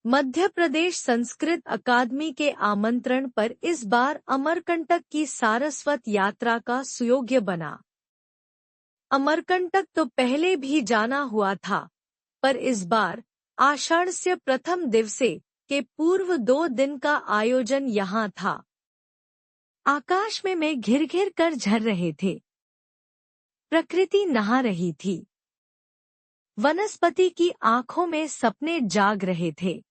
मध्य प्रदेश संस्कृत अकादमी के आमंत्रण पर इस बार अमरकंटक की सारस्वत यात्रा का सुयोग्य बना। अमरकंटक तो पहले भी जाना हुआ था, पर इस बार आषाढ़स्य प्रथम दिवसे के पूर्व 2 दिन का आयोजन यहाँ था। आकाश में मेघ घिर घिर कर झर रहे थे। प्रकृति नहा रही थी। वनस्पति की आंखों में सपने जाग रहे थे।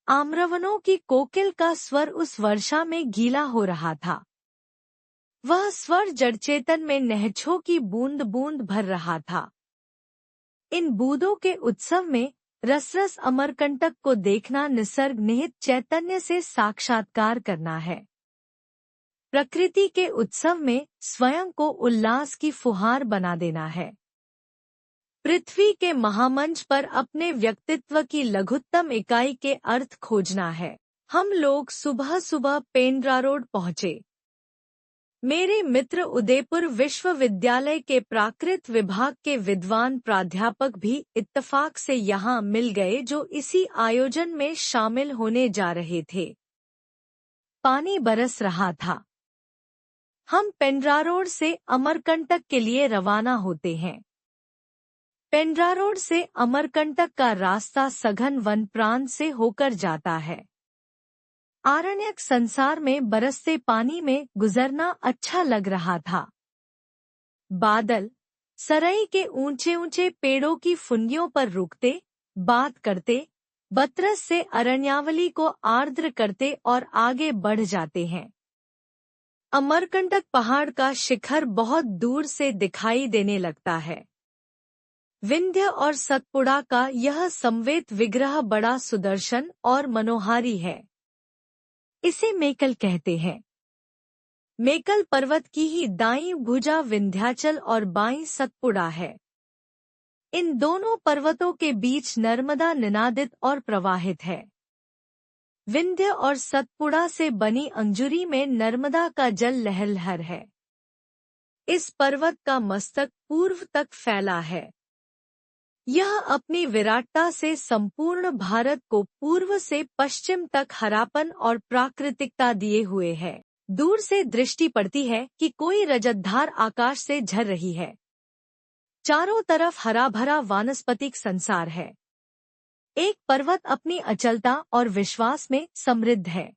आम्रवनों की कोकिल का स्वर उस वर्षा में गीला हो रहा था। वह स्वर जड़चेतन में नहछों की बूंद बूंद भर रहा था। इन बूंदों के उत्सव में रस रस अमरकंटक को देखना निसर्ग निहित चैतन्य से साक्षात्कार करना है। प्रकृति के उत्सव में स्वयं को उल्लास की फुहार बना देना है। पृथ्वी के महामंच पर अपने व्यक्तित्व की लघुत्तम इकाई के अर्थ खोजना है। हम लोग सुबह सुबह पेंड्रा रोड पहुँचे। मेरे मित्र उदयपुर विश्वविद्यालय के प्राकृत विभाग के विद्वान प्राध्यापक भी इत्तफाक से यहाँ मिल गए, जो इसी आयोजन में शामिल होने जा रहे थे। पानी बरस रहा था। हम पेंड्रा रोड से अमरकंटक के लिए रवाना होते हैं। पेंड्रा रोड से अमरकंटक का रास्ता सघन वन प्रांत से होकर जाता है। आरण्यक संसार में बरसते पानी में गुजरना अच्छा लग रहा था। बादल सराय के ऊंचे ऊंचे पेड़ों की फुंडियों पर रुकते, बात करते, बतरस से अरण्यावली को आर्द्र करते और आगे बढ़ जाते हैं। अमरकंटक पहाड़ का शिखर बहुत दूर से दिखाई देने लगता है। विंध्य और सतपुड़ा का यह समवेत विग्रह बड़ा सुदर्शन और मनोहारी है। इसे मेकल कहते हैं। मेकल पर्वत की ही दाईं भुजा विंध्याचल और बाईं सतपुड़ा है। इन दोनों पर्वतों के बीच नर्मदा निनादित और प्रवाहित है। विंध्य और सतपुड़ा से बनी अंजुरी में नर्मदा का जल लहरलहर है। इस पर्वत का मस्तक पूर्व तक फैला है। यह अपनी विराटता से संपूर्ण भारत को पूर्व से पश्चिम तक हरापन और प्राकृतिकता दिए हुए है। दूर से दृष्टि पड़ती है कि कोई रजतधार आकाश से झर रही है। चारों तरफ हरा भरा वानस्पतिक संसार है। एक पर्वत अपनी अचलता और विश्वास में समृद्ध है।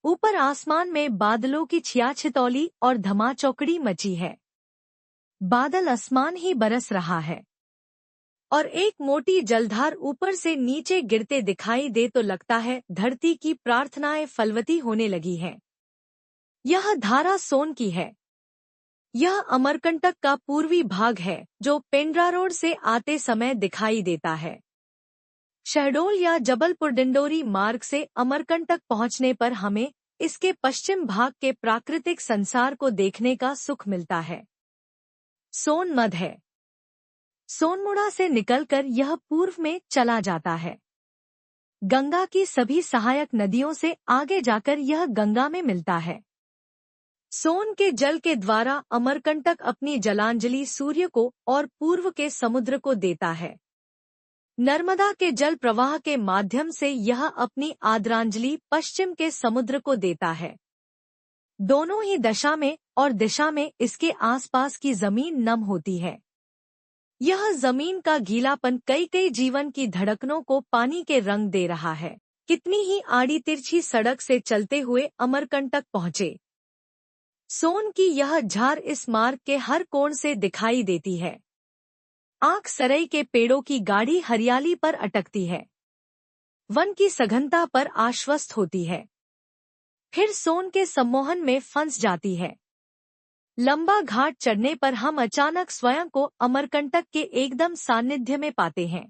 ऊपर आसमान में बादलों की छियाछितौली और धमाचौकड़ी मची है। बादल आसमान ही बरस रहा है और एक मोटी जलधार ऊपर से नीचे गिरते दिखाई दे तो लगता है धरती की प्रार्थनाएं फलवती होने लगी हैं। यह धारा सोन की है। यह अमरकंटक का पूर्वी भाग है, जो पेंड्रा रोड से आते समय दिखाई देता है। शहडोल या जबलपुर डिंडोरी मार्ग से अमरकंटक पहुंचने पर हमें इसके पश्चिम भाग के प्राकृतिक संसार को देखने का सुख मिलता है। सोन मध है। सोनमुड़ा से निकलकर यह पूर्व में चला जाता है। गंगा की सभी सहायक नदियों से आगे जाकर यह गंगा में मिलता है। सोन के जल के द्वारा अमरकंटक अपनी जलांजलि सूर्य को और पूर्व के समुद्र को देता है। नर्मदा के जल प्रवाह के माध्यम से यह अपनी आदरांजलि पश्चिम के समुद्र को देता है। दोनों ही दशा में और दिशा में इसके आसपास की जमीन नम होती है। यह जमीन का गीलापन कई कई जीवन की धड़कनों को पानी के रंग दे रहा है। कितनी ही आड़ी तिरछी सड़क से चलते हुए अमरकंटक पहुँचे। सोन की यह झार इस मार्ग के हर कोण से दिखाई देती है। आंख सराय के पेड़ों की गाढ़ी हरियाली पर अटकती है। वन की सघनता पर आश्वस्त होती है। फिर सोन के सम्मोहन में फंस जाती है। लंबा घाट चढ़ने पर हम अचानक स्वयं को अमरकंटक के एकदम सानिध्य में पाते हैं।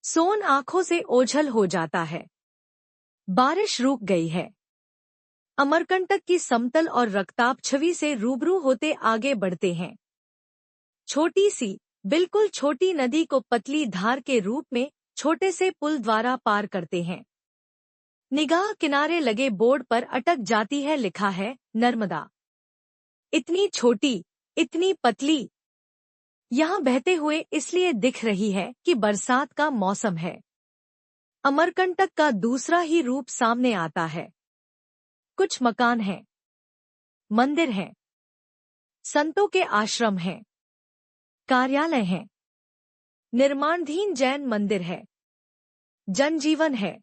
सोन आंखों से ओझल हो जाता है। बारिश रुक गई है। अमरकंटक की समतल और रक्ताप छवि से रूबरू होते आगे बढ़ते हैं। छोटी सी, बिल्कुल छोटी नदी को पतली धार के रूप में छोटे से पुल द्वारा पार करते हैं। निगाह किनारे लगे बोर्ड पर अटक जाती है, लिखा है नर्मदा। इतनी छोटी, इतनी पतली। यहाँ बहते हुए इसलिए दिख रही है कि बरसात का मौसम है। अमरकंटक का दूसरा ही रूप सामने आता है। कुछ मकान हैं, मंदिर हैं, संतों के आश्रम हैं, कार्यालय हैं, निर्माणाधीन जैन मंदिर है, जनजीवन है,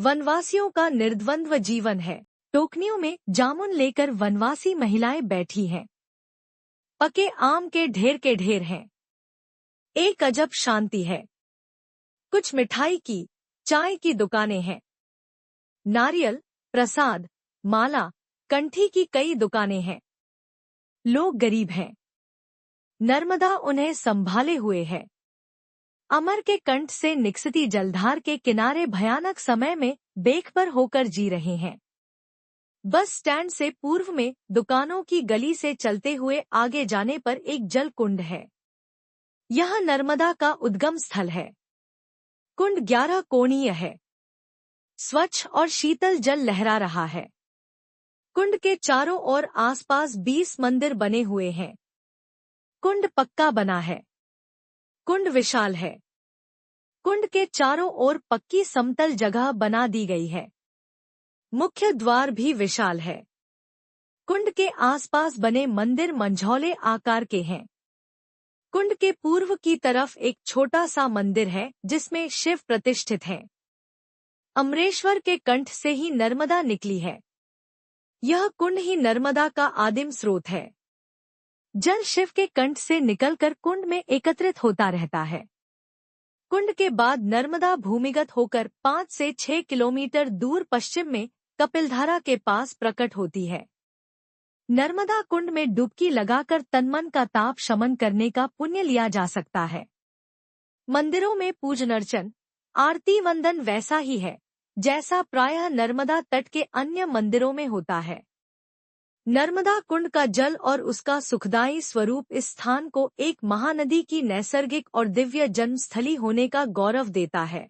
वनवासियों का निर्द्वंद्व जीवन है। टोकनियों में जामुन लेकर वनवासी महिलाएं बैठी हैं। पके आम के ढेर हैं। एक अजब शांति है। कुछ मिठाई की, चाय की दुकानें हैं। नारियल, प्रसाद, माला, कंठी की कई दुकानें हैं। लोग गरीब हैं। नर्मदा उन्हें संभाले हुए है। अमर के कंठ से निकसती जलधार के किनारे भयानक समय में बेखबर होकर जी रहे हैं। बस स्टैंड से पूर्व में दुकानों की गली से चलते हुए आगे जाने पर एक जल कुंड है। यह नर्मदा का उद्गम स्थल है। कुंड 11 कोणीय है। स्वच्छ और शीतल जल लहरा रहा है। कुंड के चारों ओर आसपास 20 मंदिर बने हुए हैं। कुंड पक्का बना है। कुंड विशाल है। कुंड के चारों ओर पक्की समतल जगह बना दी गई है। मुख्य द्वार भी विशाल है। कुंड के आसपास बने मंदिर मंझौले आकार के हैं। कुंड के पूर्व की तरफ एक छोटा सा मंदिर है जिसमें शिव प्रतिष्ठित हैं। अमरेश्वर के कंठ से ही नर्मदा निकली है। यह कुंड ही नर्मदा का आदिम स्रोत है। जल शिव के कंठ से निकलकर कुंड में एकत्रित होता रहता है। कुंड के बाद नर्मदा भूमिगत होकर 5 से 6 किलोमीटर दूर पश्चिम में कपिलधारा के पास प्रकट होती है। नर्मदा कुंड में डुबकी लगाकर तनमन का ताप शमन करने का पुण्य लिया जा सकता है। मंदिरों में पूजन अर्चन, आरती वंदन वैसा ही है जैसा प्रायः नर्मदा तट के अन्य मंदिरों में होता है। नर्मदा कुंड का जल और उसका सुखदायी स्वरूप इस स्थान को एक महानदी की नैसर्गिक और दिव्य जन्मस्थली होने का गौरव देता है।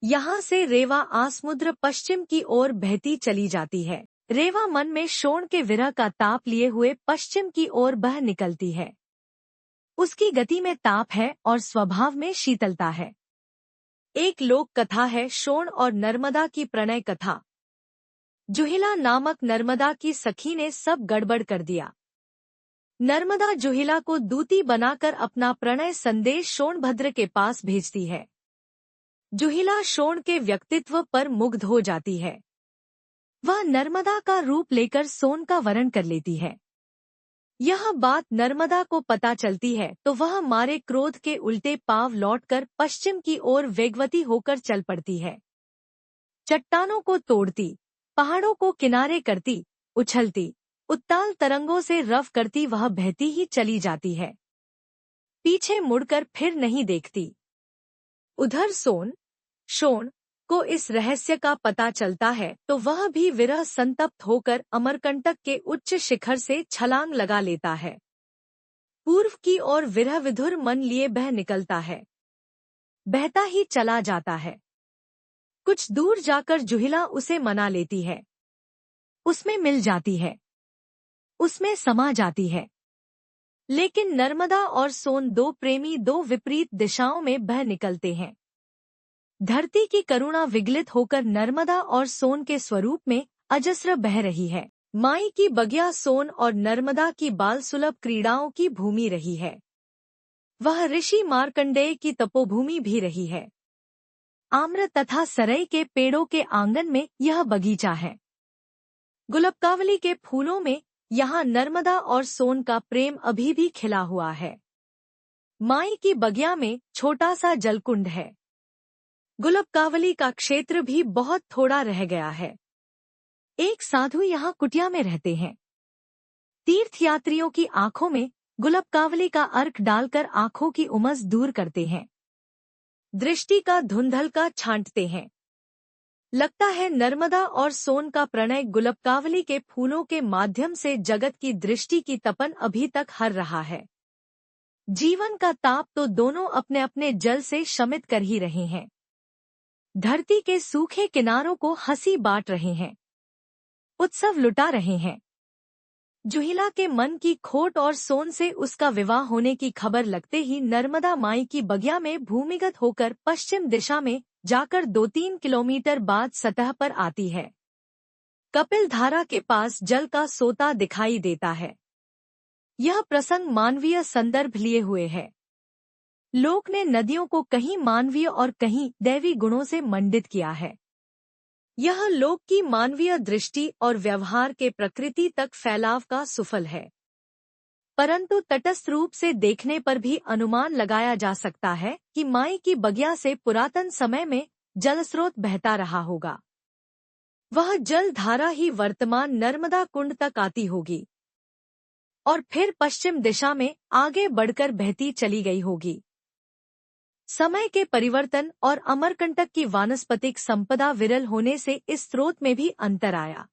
यहाँ से रेवा आसमुद्र पश्चिम की ओर बहती चली जाती है। रेवा मन में शोण के विरह का ताप लिए हुए पश्चिम की ओर बह निकलती है। उसकी गति में ताप है और स्वभाव में शीतलता है। एक लोक कथा है शोण और नर्मदा की प्रणय कथा। जुहिला नामक नर्मदा की सखी ने सब गड़बड़ कर दिया। नर्मदा जुहिला को दूती बनाकर अपना प्रणय संदेश सोनभद्र के पास भेजती है। जुहिला सोन के व्यक्तित्व पर मुग्ध हो जाती है। वह नर्मदा का रूप लेकर सोन का वरण कर लेती है। यह बात नर्मदा को पता चलती है तो वह मारे क्रोध के उल्टे पांव लौटकर पश्चिम की ओर वेगवती होकर चल पड़ती है। चट्टानों को तोड़ती, पहाड़ों को किनारे करती, उछलती, उत्ताल तरंगों से रव करती वह बहती ही चली जाती है। पीछे मुड़कर फिर नहीं देखती। उधर शोण को इस रहस्य का पता चलता है तो वह भी विरह संतप्त होकर अमरकंटक के उच्च शिखर से छलांग लगा लेता है। पूर्व की ओर विरह विधुर मन लिए बह निकलता है। बहता ही चला जाता है। कुछ दूर जाकर जुहिला उसे मना लेती है। उसमें मिल जाती है। उसमें समा जाती है। लेकिन नर्मदा और सोन दो प्रेमी दो विपरीत दिशाओं में बह निकलते हैं। धरती की करुणा विगलित होकर नर्मदा और सोन के स्वरूप में अजस्र बह रही है। माई की बगिया सोन और नर्मदा की बाल सुलभ क्रीड़ाओं की भूमि रही है। वह ऋषि मार्कंडेय की तपोभूमि भी रही है। आम्र तथा सरई के पेड़ों के आंगन में यह बगीचा है। गुलबकावली के फूलों में यहाँ नर्मदा और सोन का प्रेम अभी भी खिला हुआ है। माई की बगिया में छोटा सा जलकुंड है। गुलबकावली का क्षेत्र भी बहुत थोड़ा रह गया है। एक साधु यहाँ कुटिया में रहते हैं। तीर्थयात्रियों की आंखों में गुलबकावली का अर्क डालकर आंखों की उमस दूर करते हैं। दृष्टि का धुंधलका छांटते हैं। लगता है नर्मदा और सोन का प्रणय गुलबकावली के फूलों के माध्यम से जगत की दृष्टि की तपन अभी तक हर रहा है। जीवन का ताप तो दोनों अपने अपने जल से शमित कर ही रहे हैं। धरती के सूखे किनारों को हंसी बांट रहे हैं। उत्सव लुटा रहे हैं। जुहिला के मन की खोट और सोन से उसका विवाह होने की खबर लगते ही नर्मदा माई की बगिया में भूमिगत होकर पश्चिम दिशा में जाकर 2-3 किलोमीटर बाद सतह पर आती है। कपिल धारा के पास जल का सोता दिखाई देता है। यह प्रसंग मानवीय संदर्भ लिए हुए है। लोक ने नदियों को कहीं मानवीय और कहीं दैवी गुणों से मंडित किया है। यह लोक की मानवीय दृष्टि और व्यवहार के प्रकृति तक फैलाव का सुफल है। परंतु तटस्थ रूप से देखने पर भी अनुमान लगाया जा सकता है कि माई की बगिया से पुरातन समय में जलस्रोत बहता रहा होगा। वह जल धारा ही वर्तमान नर्मदा कुंड तक आती होगी और फिर पश्चिम दिशा में आगे बढ़कर बहती चली गई होगी। समय के परिवर्तन और अमरकंटक की वानस्पतिक संपदा विरल होने से इस स्रोत में भी अंतर आया।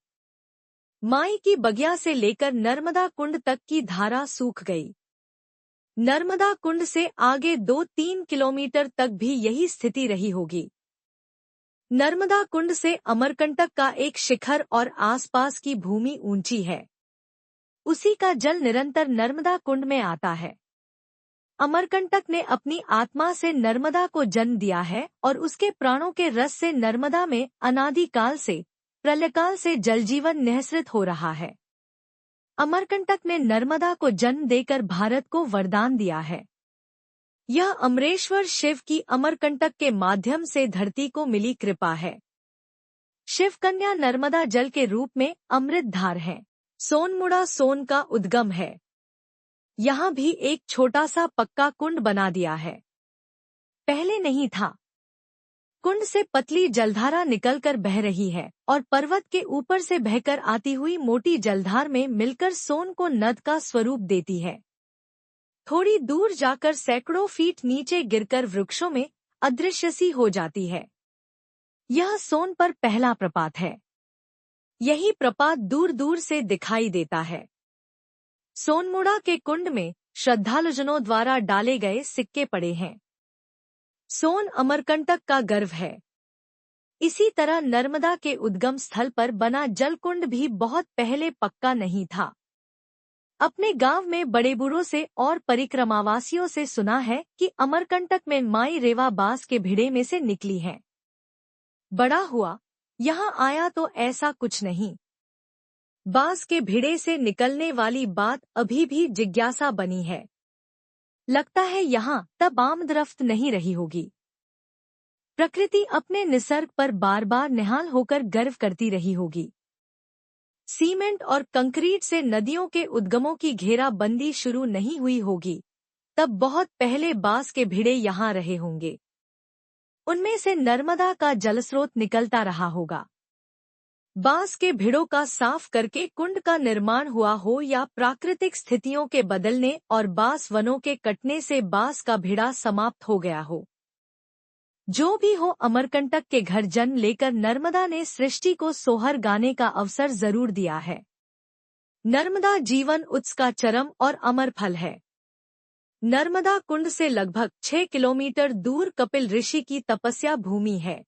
माई की बगिया से लेकर नर्मदा कुंड तक की धारा सूख गई। नर्मदा कुंड से आगे 2-3 किलोमीटर तक भी यही स्थिति रही होगी। नर्मदा कुंड से अमरकंटक का एक शिखर और आसपास की भूमि ऊंची है। उसी का जल निरंतर नर्मदा कुंड में आता है। अमरकंटक ने अपनी आत्मा से नर्मदा को जन्म दिया है और उसके प्राणों के रस से नर्मदा में अनादिकाल से प्रलयकाल से जलजीवन निःसृत हो रहा है। अमरकंटक ने नर्मदा को जन्म देकर भारत को वरदान दिया है। यह अमरेश्वर शिव की अमरकंटक के माध्यम से धरती को मिली कृपा है। शिव कन्या नर्मदा जल के रूप में अमृत धार है। सोनमुड़ा सोन का उद्गम है। यहाँ भी एक छोटा सा पक्का कुंड बना दिया है। पहले नहीं था। कुंड से पतली जलधारा निकलकर बह रही है और पर्वत के ऊपर से बहकर आती हुई मोटी जलधार में मिलकर सोन को नद का स्वरूप देती है। थोड़ी दूर जाकर सैकड़ों फीट नीचे गिरकर वृक्षों में अदृश्य सी हो जाती है। यह सोन पर पहला प्रपात है। यही प्रपात दूर दूर से दिखाई देता है। सोनमुड़ा के कुंड में श्रद्धालुजनों द्वारा डाले गए सिक्के पड़े हैं। सोन अमरकंटक का गर्व है। इसी तरह नर्मदा के उद्गम स्थल पर बना जलकुंड भी बहुत पहले पक्का नहीं था। अपने गांव में बड़े बूढ़ों से और परिक्रमावासियों से सुना है कि अमरकंटक में माई रेवा बांस के भिड़े में से निकली है। बड़ा हुआ, यहाँ आया तो ऐसा कुछ नहीं। बांस के भिड़े से निकलने वाली बात अभी भी जिज्ञासा बनी है। लगता है यहाँ तब आमदरफ्त नहीं रही होगी। प्रकृति अपने निसर्ग पर बार बार निहाल होकर गर्व करती रही होगी। सीमेंट और कंक्रीट से नदियों के उद्गमों की घेराबंदी शुरू नहीं हुई होगी, तब बहुत पहले बांस के भिड़े यहाँ रहे होंगे। उनमें से नर्मदा का जलस्रोत निकलता रहा होगा। बांस के भिड़ों का साफ करके कुंड का निर्माण हुआ हो या प्राकृतिक स्थितियों के बदलने और बांस वनों के कटने से बांस का भिड़ा समाप्त हो गया हो। जो भी हो, अमरकंटक के घर जन्म लेकर नर्मदा ने सृष्टि को सोहर गाने का अवसर जरूर दिया है। नर्मदा जीवन उत्स का चरम और अमर फल है। नर्मदा कुंड से लगभग 6 किलोमीटर दूर कपिल ऋषि की तपस्या भूमि है।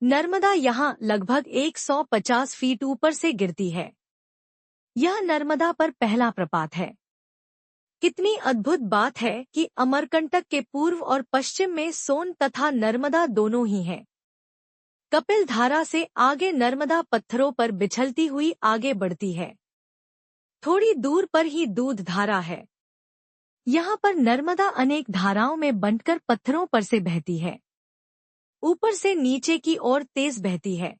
नर्मदा यहाँ लगभग 150 फीट ऊपर से गिरती है। यह नर्मदा पर पहला प्रपात है। कितनी अद्भुत बात है कि अमरकंटक के पूर्व और पश्चिम में सोन तथा नर्मदा दोनों ही हैं। कपिल धारा से आगे नर्मदा पत्थरों पर बिछलती हुई आगे बढ़ती है। थोड़ी दूर पर ही दूध धारा है। यहाँ पर नर्मदा अनेक धाराओं में बंटकर पत्थरों पर से बहती है। ऊपर से नीचे की ओर तेज बहती है।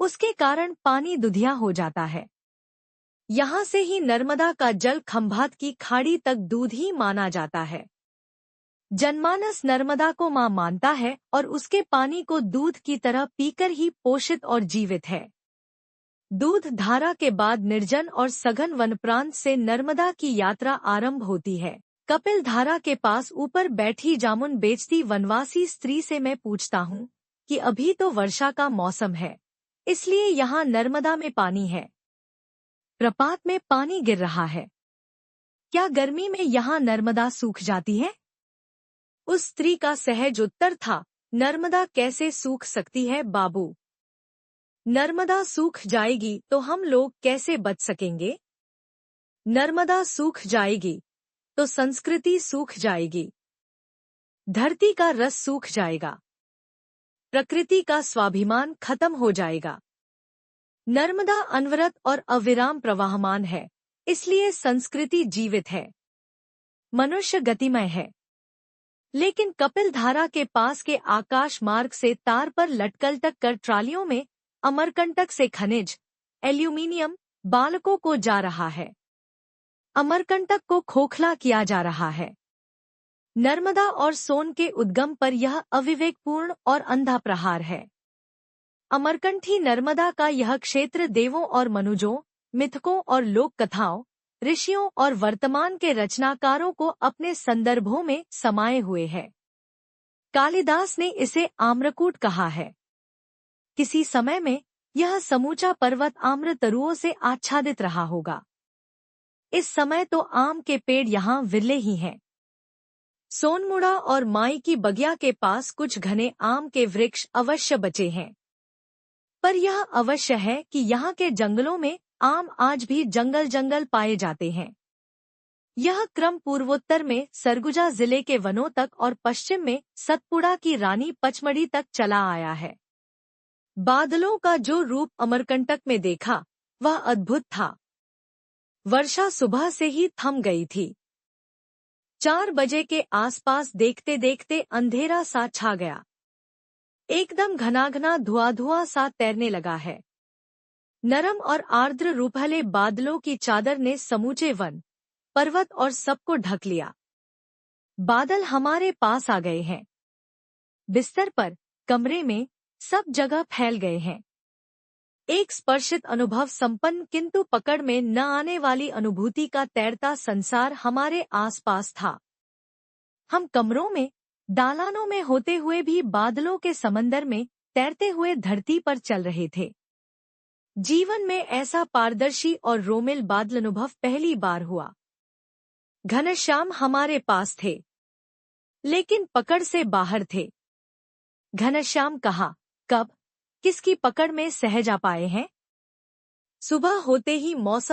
उसके कारण पानी दुधिया हो जाता है। यहाँ से ही नर्मदा का जल खंभात की खाड़ी तक दूध ही माना जाता है। जनमानस नर्मदा को मां मानता है और उसके पानी को दूध की तरह पीकर ही पोषित और जीवित है। दूध धारा के बाद निर्जन और सघन वनप्रांत से नर्मदा की यात्रा आरंभ होती है। कपिल धारा के पास ऊपर बैठी जामुन बेचती वनवासी स्त्री से मैं पूछता हूँ कि अभी तो वर्षा का मौसम है, इसलिए यहाँ नर्मदा में पानी है। प्रपात में पानी गिर रहा है। क्या गर्मी में यहाँ नर्मदा सूख जाती है? उस स्त्री का सहज उत्तर था, नर्मदा कैसे सूख सकती है बाबू? नर्मदा सूख जाएगी तो हम लोग कैसे बच सकेंगे? नर्मदा सूख जाएगी तो संस्कृति सूख जाएगी। धरती का रस सूख जाएगा। प्रकृति का स्वाभिमान खत्म हो जाएगा। नर्मदा अनवरत और अविराम प्रवाहमान है, इसलिए संस्कृति जीवित है। मनुष्य गतिमय है। लेकिन कपिल धारा के पास के आकाश मार्ग से तार पर लटकलटक कर ट्रालियों में अमरकंटक से खनिज एल्यूमीनियम बालकों को जा रहा है। अमरकंटक को खोखला किया जा रहा है। नर्मदा और सोन के उद्गम पर यह अविवेकपूर्ण और अंधा प्रहार है। अमरकंठी नर्मदा का यह क्षेत्र देवों और मनुजों, मिथकों और लोक कथाओं, ऋषियों और वर्तमान के रचनाकारों को अपने संदर्भों में समाये हुए है। कालिदास ने इसे आम्रकूट कहा है। किसी समय में यह समूचा पर्वत आम्र तरुओं से आच्छादित रहा होगा। इस समय तो आम के पेड़ यहाँ विरले ही हैं। सोनमुड़ा और माई की बगिया के पास कुछ घने आम के वृक्ष अवश्य बचे हैं, पर यह अवश्य है कि यहाँ के जंगलों में आम आज भी जंगल जंगल पाए जाते हैं। यह क्रम पूर्वोत्तर में सरगुजा जिले के वनों तक और पश्चिम में सतपुड़ा की रानी पचमढ़ी तक चला आया है। बादलों का जो रूप अमरकंटक में देखा वह अद्भुत था। वर्षा सुबह से ही थम गई थी। 4 बजे के आसपास देखते देखते अंधेरा सा छा गया। एकदम घना धुआं सा तैरने लगा है। नरम और आर्द्र रूपहले बादलों की चादर ने समूचे वन, पर्वत और सबको ढक लिया। बादल हमारे पास आ गए हैं। बिस्तर पर, कमरे में, सब जगह फैल गए हैं। एक स्पर्शित अनुभव संपन्न किंतु पकड़ में न आने वाली अनुभूति का तैरता संसार हमारे आसपास था। हम कमरों में, दालानों में होते हुए भी बादलों के समंदर में तैरते हुए धरती पर चल रहे थे। जीवन में ऐसा पारदर्शी और रोमिल बादल अनुभव पहली बार हुआ। घनश्याम हमारे पास थे, लेकिन पकड़ से बाहर थे। घनश्याम कहा, कब, किसकी पकड़ में सहज आ पाए हैं? सुबह होते ही मौसम